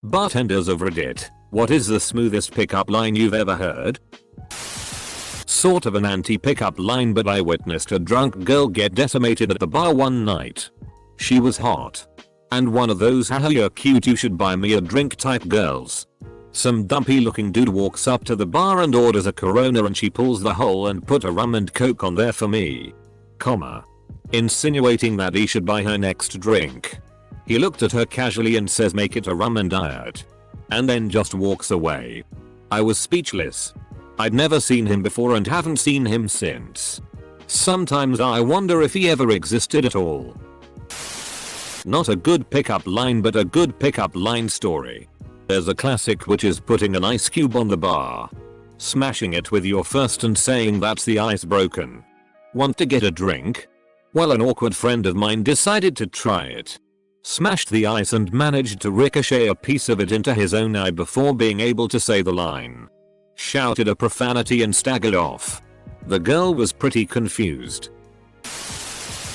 Bartenders of Reddit, what is the smoothest pickup line you've ever heard? Sort of an anti-pickup line, but I witnessed a drunk girl get decimated at the bar one night. She was hot. And one of those haha you're cute you should buy me a drink type girls. Some dumpy looking dude walks up to the bar and orders a Corona, and she pulls the hole and put a rum and coke on there for me. Insinuating that he should buy her next drink. He looked at her casually and says make it a rum and diet. And then just walks away. I was speechless. I'd never seen him before and haven't seen him since. Sometimes I wonder if he ever existed at all. Not a good pickup line, but a good pickup line story. There's a classic, which is putting an ice cube on the bar, smashing it with your fist and saying that's the ice broken. Want to get a drink? Well, an awkward friend of mine decided to try it. Smashed the ice and managed to ricochet a piece of it into his own eye before being able to say the line. Shouted a profanity and staggered off. The girl was pretty confused.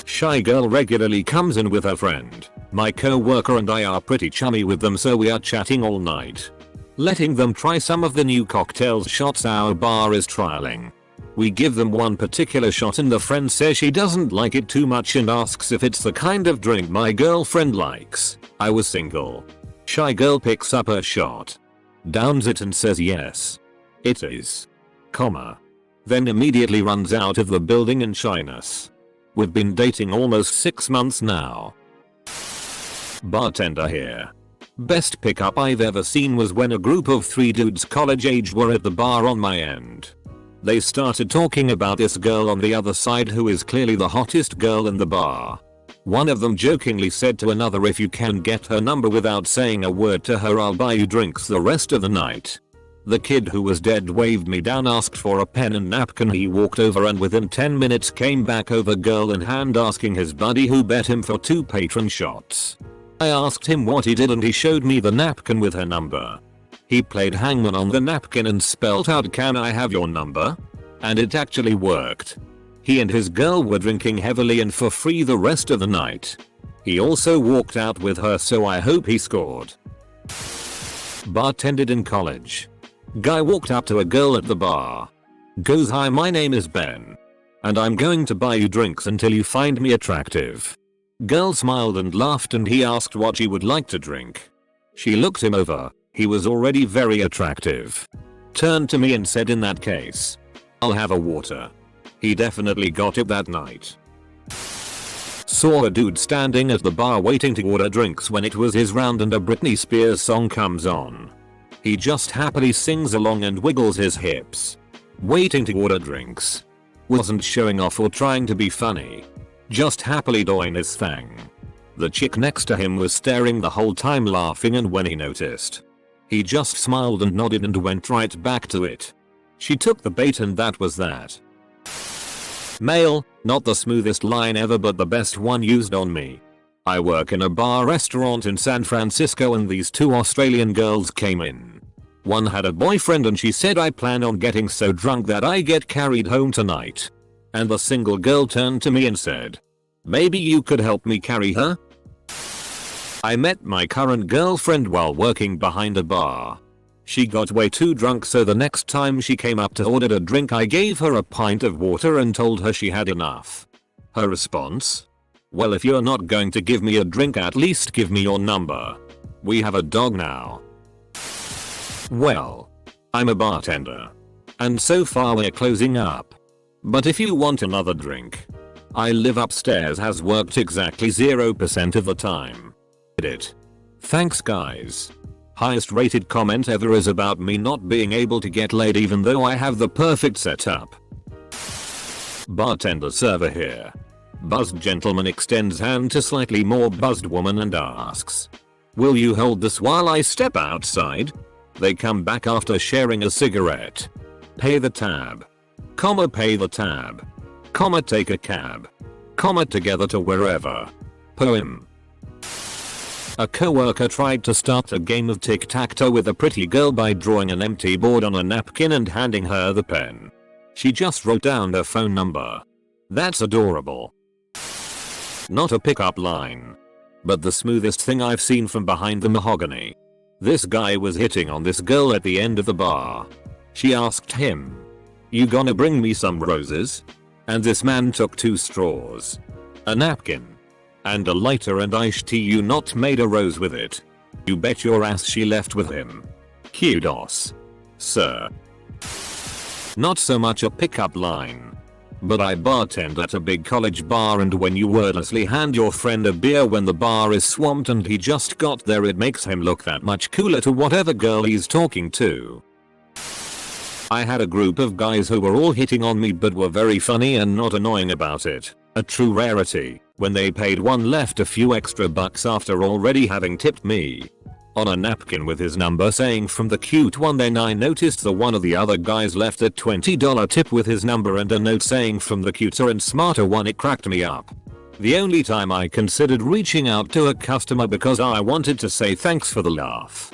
Shy girl regularly comes in with her friend. My co-worker and I are pretty chummy with them, so we are chatting all night, letting them try some of the new cocktails shots our bar is trialing. We give them one particular shot and the friend says she doesn't like it too much and asks if it's the kind of drink my girlfriend likes. I was single. Shy girl picks up her shot, downs it and says yes, it is, then immediately runs out of the building in shyness. We've been dating almost 6 months now. Bartender here. Best pickup I've ever seen was when a group of 3 dudes college age were at the bar on my end. They started talking about this girl on the other side who is clearly the hottest girl in the bar. One of them jokingly said to another, if you can get her number without saying a word to her, I'll buy you drinks the rest of the night. The kid who was dead waved me down, asked for a pen and napkin. He walked over and within 10 minutes came back over girl in hand asking his buddy who bet him for 2 patron shots. I asked him what he did and he showed me the napkin with her number. He played hangman on the napkin and spelled out, "Can I have your number?" And it actually worked. He and his girl were drinking heavily and for free the rest of the night. He also walked out with her, so I hope he scored. Bartended in college. Guy walked up to a girl at the bar. Goes, "Hi, my name is Ben. And I'm going to buy you drinks until you find me attractive." Girl smiled and laughed and he asked what she would like to drink. She looked him over. He was already very attractive. Turned to me and said, "In that case, I'll have a water." He definitely got it that night. Saw a dude standing at the bar waiting to order drinks when it was his round and a Britney Spears song comes on. He just happily sings along and wiggles his hips. Waiting to order drinks. Wasn't showing off or trying to be funny. Just happily doing his thing. The chick next to him was staring the whole time laughing, and when he noticed, he just smiled and nodded and went right back to it. She took the bait and that was that. Male, not the smoothest line ever but the best one used on me. I work in a bar restaurant in San Francisco and these 2 Australian girls came in. One had a boyfriend and she said, "I plan on getting so drunk that I get carried home tonight." And the single girl turned to me and said, "Maybe you could help me carry her?" I met my current girlfriend while working behind a bar. She got way too drunk, so the next time she came up to order a drink I gave her a pint of water and told her she had enough. Her response? "Well, if you're not going to give me a drink, at least give me your number. We have a dog now." Well, I'm a bartender. And so far we're closing up. But if you want another drink, I live upstairs has worked exactly 0% of the time. Thanks guys. Highest rated comment ever is about me not being able to get laid even though I have the perfect setup. Bartender server here. Buzzed gentleman extends hand to slightly more buzzed woman and asks, "Will you hold this while I step outside?" They come back after sharing a cigarette. Pay the tab. Pay the tab. Take a cab. Together to wherever. Poem. A coworker tried to start a game of tic-tac-toe with a pretty girl by drawing an empty board on a napkin and handing her the pen. She just wrote down her phone number. That's adorable. Not a pickup line, but the smoothest thing I've seen from behind the mahogany. This guy was hitting on this girl at the end of the bar. She asked him, "You gonna bring me some roses?" And this man took 2 straws, a napkin, and a lighter and iced tea. You not made a rose with it. You bet your ass she left with him. Kudos, sir. Not so much a pickup line, but I bartend at a big college bar, and when you wordlessly hand your friend a beer when the bar is swamped and he just got there, it makes him look that much cooler to whatever girl he's talking to. I had a group of guys who were all hitting on me but were very funny and not annoying about it. A true rarity. When they paid one left a few extra bucks after already having tipped me. On a napkin with his number saying from the cute one. Then I noticed the one of the other guys left a $20 tip with his number and a note saying from the cuter and smarter one. It cracked me up. The only time I considered reaching out to a customer because I wanted to say thanks for the laugh.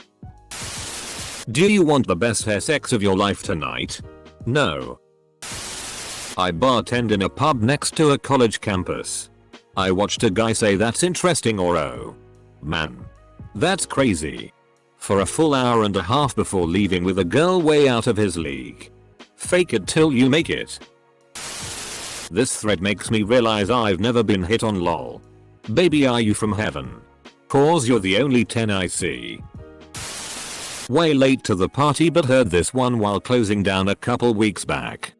Do you want the best sex of your life tonight? No. I bartend in a pub next to a college campus. I watched a guy say that's interesting or oh man, that's crazy, for a full hour and a half before leaving with a girl way out of his league. Fake it till you make it. This thread makes me realize I've never been hit on. Lol. Baby, are you from heaven? Cause you're the only 10 I see. Way late to the party but heard this one while closing down a couple weeks back.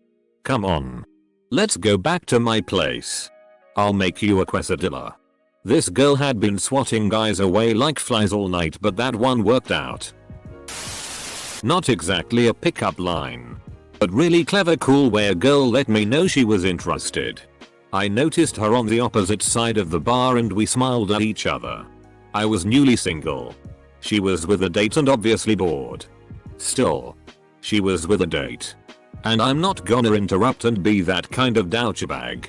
Come on. Let's go back to my place. I'll make you a quesadilla. This girl had been swatting guys away like flies all night, but that one worked out. Not exactly a pickup line, but really clever cool way a girl let me know she was interested. I noticed her on the opposite side of the bar and we smiled at each other. I was newly single. She was with a date and obviously bored. Still, she was with a date. And I'm not gonna interrupt and be that kind of douchebag.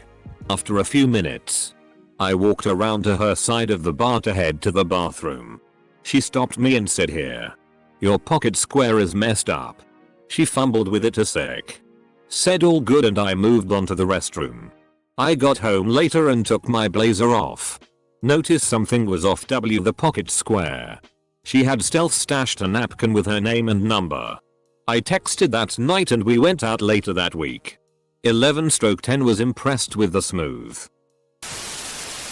After a few minutes, I walked around to her side of the bar to head to the bathroom. She stopped me and said, "Here. Your pocket square is messed up." She fumbled with it a sec. Said all good and I moved on to the restroom. I got home later and took my blazer off. Noticed something was off. The pocket square. She had stealth stashed a napkin with her name and number. I texted that night and we went out later that week. 11/10 was impressed with the smooth.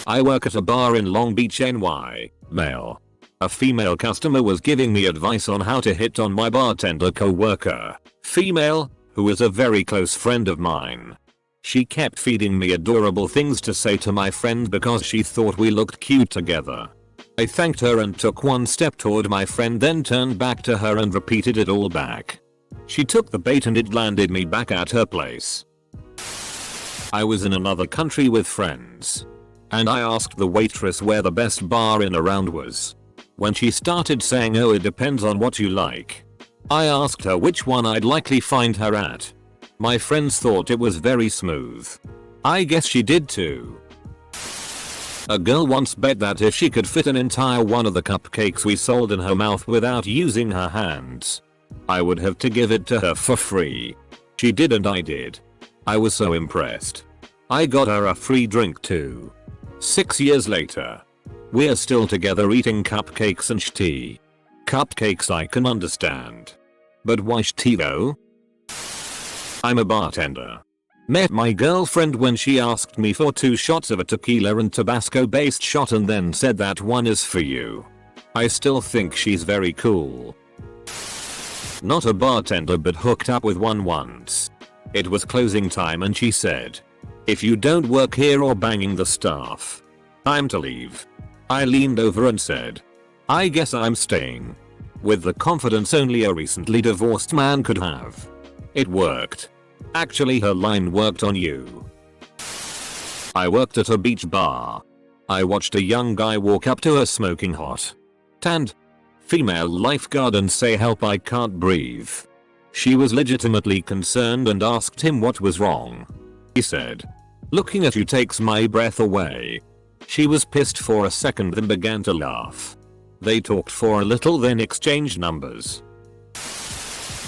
I work at a bar in Long Beach, NY. Male. A female customer was giving me advice on how to hit on my bartender co-worker. Female, who is a very close friend of mine. She kept feeding me adorable things to say to my friend because she thought we looked cute together. I thanked her and took one step toward my friend, then turned back to her and repeated it all back. She took the bait and it landed me back at her place. I was in another country with friends, and I asked the waitress where the best bar in around was. When she started saying, "Oh, it depends on what you like," I asked her which one I'd likely find her at. My friends thought it was very smooth. I guess she did too. A girl once bet that if she could fit an entire one of the cupcakes we sold in her mouth without using her hands, I would have to give it to her for free. She did and I did. I was so impressed. I got her a free drink too. 6 years later, we're still together eating cupcakes and tea. Cupcakes I can understand, but why tea though? I'm a bartender. Met my girlfriend when she asked me for 2 shots of a tequila and Tabasco based shot and then said that one is for you. I still think she's very cool. Not a bartender but hooked up with one once. It was closing time and she said, "If you don't work here or banging the staff, time to leave." I leaned over and said, "I guess I'm staying," with the confidence only a recently divorced man could have. It worked. Actually, her line worked on you. I worked at a beach bar. I watched a young guy walk up to a smoking hot, tanned female lifeguard and say, "Help, I can't breathe." She was legitimately concerned and asked him what was wrong. He said, "Looking at you takes my breath away." She was pissed for a second then began to laugh. They talked for a little then exchanged numbers.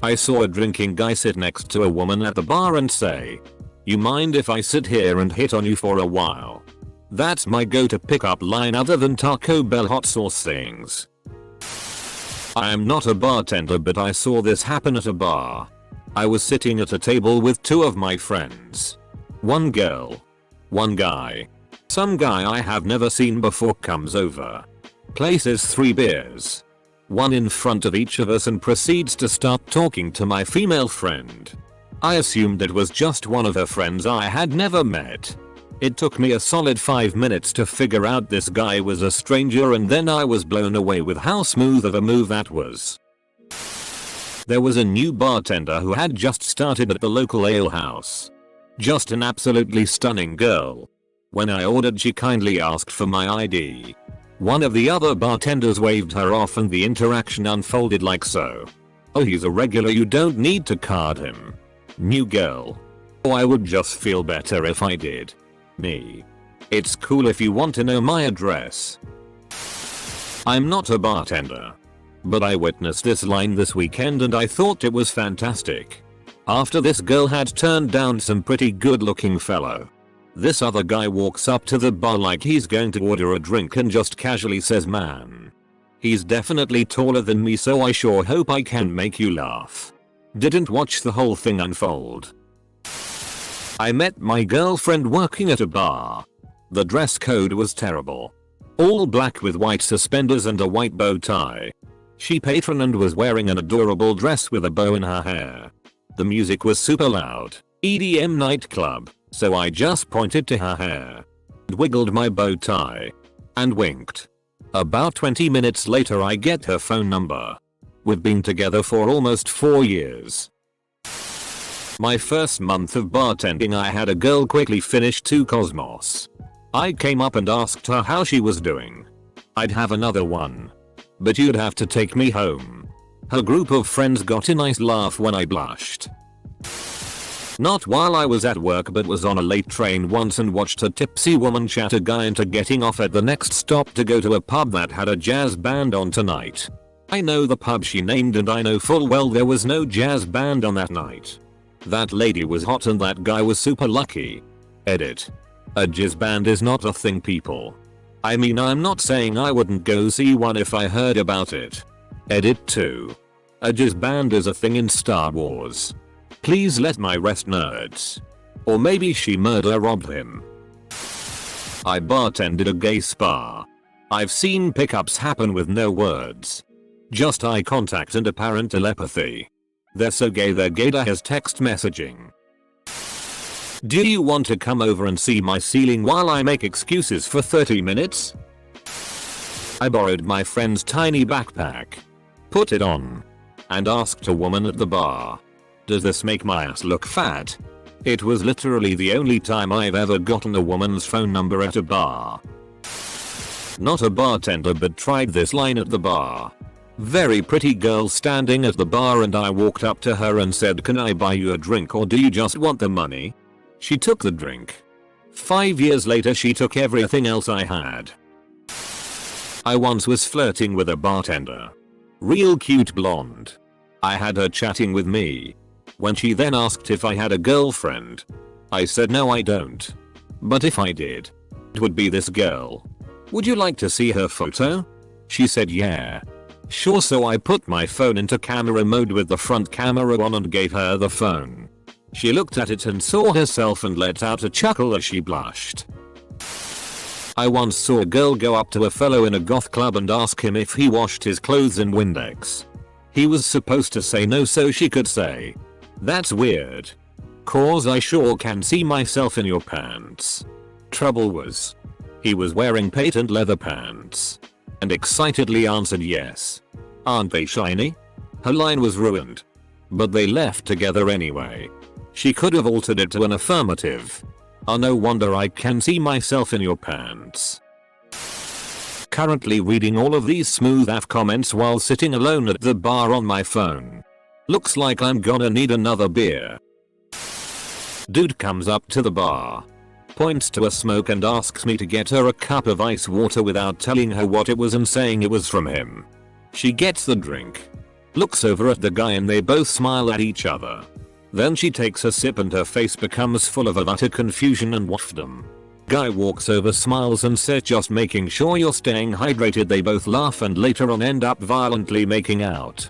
I saw a drinking guy sit next to a woman at the bar and say, "You mind if I sit here and hit on you for a while?" That's my go-to pickup line other than Taco Bell hot sauce things. I am not a bartender, but I saw this happen at a bar. I was sitting at a table with two of my friends. One girl. One guy. Some guy I have never seen before comes over. Places 3 beers. One in front of each of us and proceeds to start talking to my female friend. I assumed it was just one of her friends I had never met. It took me a solid 5 minutes to figure out this guy was a stranger, and then I was blown away with how smooth of a move that was. There was a new bartender who had just started at the local ale house. Just an absolutely stunning girl. When I ordered, she kindly asked for my ID. One of the other bartenders waved her off and the interaction unfolded like so. Oh, he's a regular, you don't need to card him. New girl. Oh, I would just feel better if I did. Me. It's cool if you want to know my address. I'm not a bartender. But I witnessed this line this weekend and I thought it was fantastic. After this girl had turned down some pretty good looking fellow, this other guy walks up to the bar like he's going to order a drink and just casually says, "Man, he's definitely taller than me, so I sure hope I can make you laugh." Didn't watch the whole thing unfold. I met my girlfriend working at a bar. The dress code was terrible. All black with white suspenders and a white bow tie. She patroned was wearing an adorable dress with a bow in her hair. The music was super loud, EDM nightclub, so I just pointed to her hair, wiggled my bow tie, and winked. About 20 minutes later I get her phone number. We've been together for almost 4 years. My first month of bartending, I had a girl quickly finish 2 Cosmos. I came up and asked her how she was doing. I'd have another one, but you'd have to take me home. Her group of friends got a nice laugh when I blushed. Not while I was at work, but was on a late train once and watched a tipsy woman chat a guy into getting off at the next stop to go to a pub that had a jazz band on tonight. I know the pub she named and I know full well there was no jazz band on that night. That lady was hot and that guy was super lucky. Edit. A jazz band is not a thing, people. I mean, I'm not saying I wouldn't go see one if I heard about it. Edit 2. A jazz band is a thing in Star Wars. Please let my rest nerds. Or maybe she murder robbed him. I bartended a gay spa. I've seen pickups happen with no words. Just eye contact and apparent telepathy. They're so gay their gaydar has text messaging. Do you want to come over and see my ceiling while I make excuses for 30 minutes? I borrowed my friend's tiny backpack, put it on, and asked a woman at the bar, "Does this make my ass look fat?" It was literally the only time I've ever gotten a woman's phone number at a bar. Not a bartender, but tried this line at the bar. Very pretty girl standing at the bar and I walked up to her and said, "Can I buy you a drink or do you just want the money?" She took the drink. 5 years later she took everything else I had. I once was flirting with a bartender. Real cute blonde. I had her chatting with me. When she then asked if I had a girlfriend, I said no, I don't. But if I did, it would be this girl. Would you like to see her photo? She said yeah. Sure, so I put my phone into camera mode with the front camera on and gave her the phone. She looked at it and saw herself and let out a chuckle as she blushed. I once saw a girl go up to a fellow in a goth club and ask him if he washed his clothes in Windex. He was supposed to say no so she could say, "That's weird. 'Cause I sure can see myself in your pants." Trouble was, he was wearing patent leather pants. And excitedly answered yes. "Aren't they shiny?" Her line was ruined. But they left together anyway. She could have altered it to an affirmative. "Oh, no wonder I can see myself in your pants." Currently reading all of these smooth AF comments while sitting alone at the bar on my phone. Looks like I'm gonna need another beer. Dude comes up to the bar, points to a smoke and asks me to get her a cup of ice water without telling her what it was and saying it was from him. She gets the drink, looks over at the guy and they both smile at each other. Then she takes a sip and her face becomes full of utter confusion and waffdom. Guy walks over, smiles and says, just making sure you're staying hydrated. They both laugh and later on end up violently making out.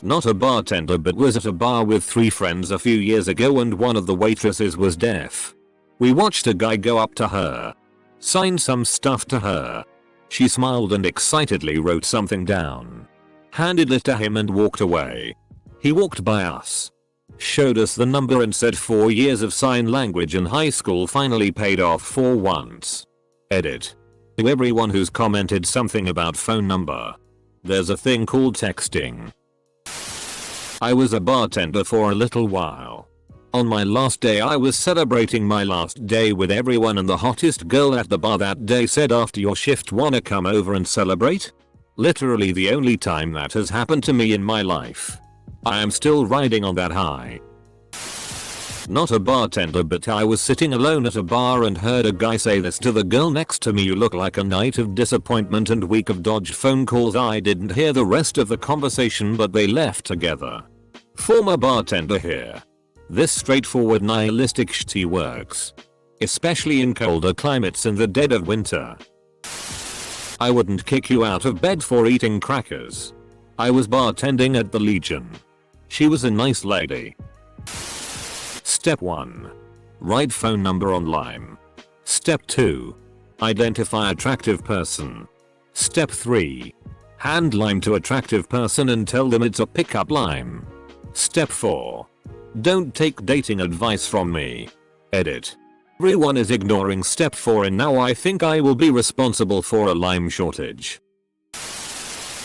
Not a bartender, but was at a bar with 3 friends a few years ago and one of the waitresses was deaf. We watched a guy go up to her, sign some stuff to her. She smiled and excitedly wrote something down, handed it to him and walked away. He walked by us, showed us the number and said 4 years of sign language in high school finally paid off for once. Edit. To everyone who's commented something about phone number, there's a thing called texting. I was a bartender for a little while. On my last day I was celebrating my last day with everyone and the hottest girl at the bar that day said, after your shift wanna come over and celebrate? Literally the only time that has happened to me in my life. I am still riding on that high. Not a bartender, but I was sitting alone at a bar and heard a guy say this to the girl next to me: you look like a night of disappointment and week of dodged phone calls. I didn't hear the rest of the conversation, but they left together. Former bartender here. This straightforward nihilistic shit works, especially in colder climates in the dead of winter. I wouldn't kick you out of bed for eating crackers. I was bartending at the Legion. She was a nice lady. Step 1. Write phone number on lime. Step 2. Identify attractive person. Step 3. Hand lime to attractive person and tell them it's a pickup line. Step 4. Don't take dating advice from me. Edit. Everyone is ignoring step 4 and now I think I will be responsible for a lime shortage.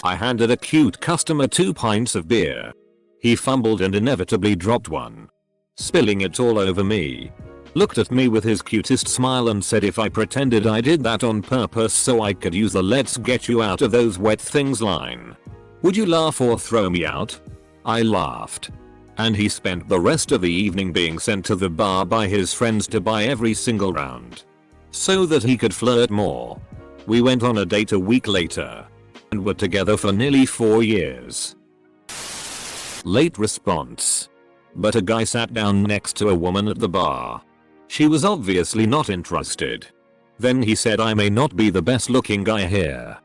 I handed a cute customer 2 pints of beer. He fumbled and inevitably dropped one, spilling it all over me. Looked at me with his cutest smile and said if I pretended I did that on purpose so I could use the "let's get you out of those wet things" line, would you laugh or throw me out? I laughed. And he spent the rest of the evening being sent to the bar by his friends to buy every single round, so that he could flirt more. We went on a date a week later, and were together for nearly 4 years. Late response. But a guy sat down next to a woman at the bar. She was obviously not interested. Then he said, I may not be the best looking guy here,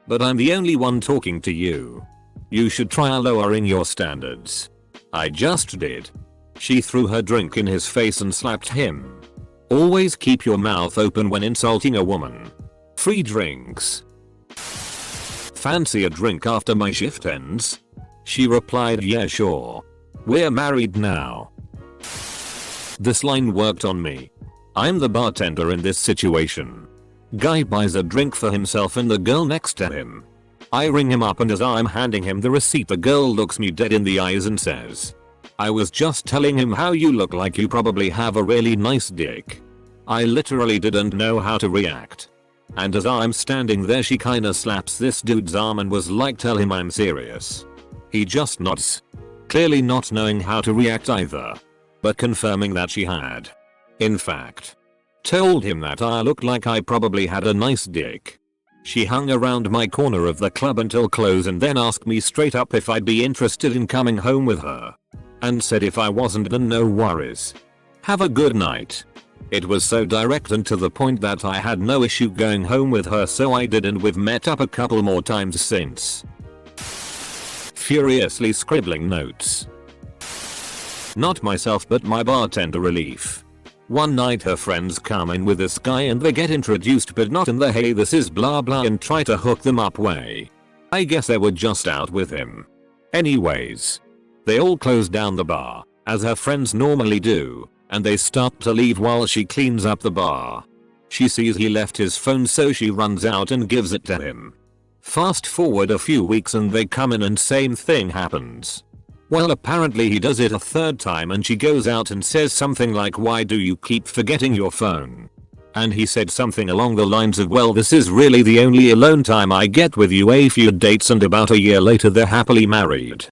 but I'm the only one talking to you. You should try lowering your standards. I just did. She threw her drink in his face and slapped him. Always keep your mouth open when insulting a woman. Free drinks. Fancy a drink after my shift ends? She replied, yeah sure. We're married now. This line worked on me. I'm the bartender in this situation. Guy buys a drink for himself and the girl next to him. I ring him up and as I'm handing him the receipt the girl looks me dead in the eyes and says, I was just telling him how you look like you probably have a really nice dick. I literally didn't know how to react. And as I'm standing there she kinda slaps this dude's arm and was like, tell him I'm serious. He just nods, clearly not knowing how to react either, but confirming that she had, in fact, told him that I looked like I probably had a nice dick. She hung around my corner of the club until close and then asked me straight up if I'd be interested in coming home with her, and said if I wasn't then no worries. Have a good night. It was so direct and to the point that I had no issue going home with her, so I did, and we've met up a couple more times since. Furiously scribbling notes. Not myself but my bartender relief. One night her friends come in with this guy and they get introduced, but not in the hey this is blah blah and try to hook them up way. I guess they were just out with him. Anyways, they all close down the bar, as her friends normally do, and they start to leave while she cleans up the bar. She sees he left his phone, so she runs out and gives it to him. Fast forward a few weeks and they come in and same thing happens. Well, apparently he does it a 3rd time and she goes out and says something like, why do you keep forgetting your phone? And he said something along the lines of, well, this is really the only alone time I get with you. A few dates and about a year later they're happily married.